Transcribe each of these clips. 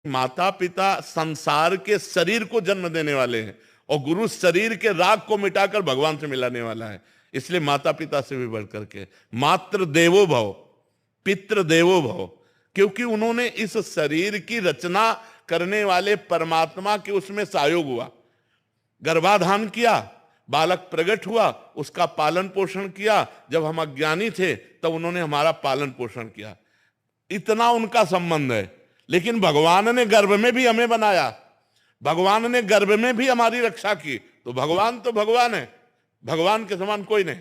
माता पिता संसार के शरीर को जन्म देने वाले हैं और गुरु शरीर के राग को मिटाकर भगवान से मिलाने वाला है। इसलिए माता पिता से भी बढ़ करके मातृ देवो भव, पितृ देवो भव, क्योंकि उन्होंने इस शरीर की रचना करने वाले परमात्मा के उसमें सहयोग हुआ। गर्भाधान किया, बालक प्रकट हुआ, उसका पालन पोषण किया। जब हम अज्ञानी थे तब उन्होंने हमारा पालन पोषण किया। इतना उनका संबंध है। लेकिन भगवान ने गर्भ में भी हमें बनाया, भगवान ने गर्भ में भी हमारी रक्षा की। तो भगवान है, भगवान के समान कोई नहीं।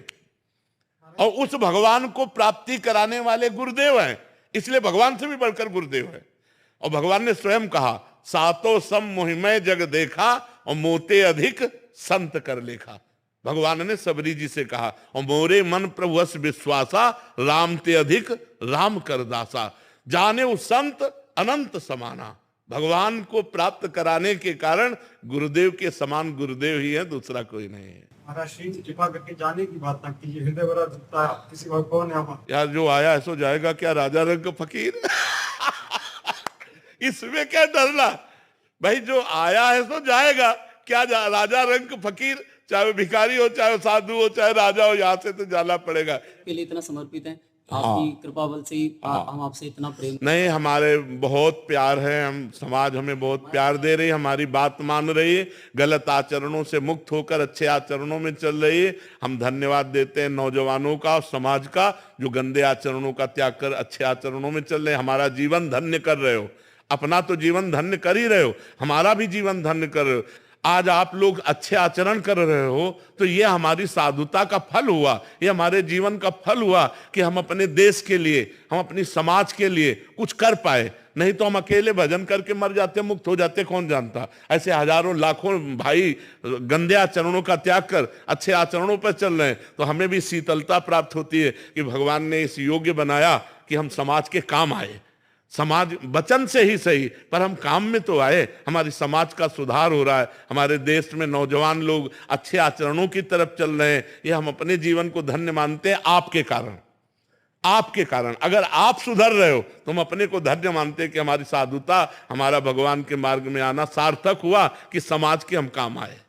और उस भगवान को प्राप्ति कराने वाले गुरुदेव हैं, इसलिए भगवान से भी बढ़कर गुरुदेव है। और भगवान ने स्वयं कहा, सातो सम मोहिमय जग देखा और मोते अधिक संत कर लेखा। भगवान ने सबरी जी से कहा, और मोरे मन प्रभुवश विश्वासा, राम ते अधिक राम कर दासा। जाने वो संत अनंत समाना। भगवान को प्राप्त कराने के कारण गुरुदेव के समान गुरुदेव ही है, दूसरा कोई नहीं है। महाराज श्री कृपा करके जाने की बात ना कीजिए, हृदय बड़ा दुखता है, किसी भगवान ने यार जो आया है सो जाएगा, क्या राजा रंग फकीर इसमें क्या डरना भाई, जो आया है सो जाएगा, क्या राजा रंग फकीर, चाहे वो भिखारी हो, चाहे वो साधु हो, चाहे राजा हो, यहाँ से तो जाना पड़ेगा। के लिए इतना समर्पित है, आपकी कृपा बल से ही हम आपसे इतना प्रेम। नहीं, हमारे बहुत प्यार है, हम समाज हमें बहुत प्यार दे रही है, हमारी बात मान रही है, गलत आचरणों से मुक्त होकर अच्छे आचरणों में चल रही है। हम धन्यवाद देते हैं नौजवानों का और समाज का, जो गंदे आचरणों का त्याग कर अच्छे आचरणों में चल रहे हैं। हमारा जीवन धन्य कर रहे हो, अपना तो जीवन धन्य कर ही रहे हो, हमारा भी जीवन धन्य कर रहे हो। आज आप लोग अच्छे आचरण कर रहे हो तो ये हमारी साधुता का फल हुआ, ये हमारे जीवन का फल हुआ कि हम अपने देश के लिए, हम अपनी समाज के लिए कुछ कर पाए। नहीं तो हम अकेले भजन करके मर जाते, मुक्त हो जाते, कौन जानता। ऐसे हजारों लाखों भाई गंदे आचरणों का त्याग कर अच्छे आचरणों पर चल रहे हैं, तो हमें भी शीतलता प्राप्त होती है कि भगवान ने इस योग्य बनाया कि हम समाज के काम आए। समाज वचन से ही सही, पर हम काम में तो आए, हमारी समाज का सुधार हो रहा है, हमारे देश में नौजवान लोग अच्छे आचरणों की तरफ चल रहे हैं। ये हम अपने जीवन को धन्य मानते हैं आपके कारण, आपके कारण। अगर आप सुधर रहे हो तो हम अपने को धन्य मानते हैं कि हमारी साधुता, हमारा भगवान के मार्ग में आना सार्थक हुआ कि समाज के हम काम आए।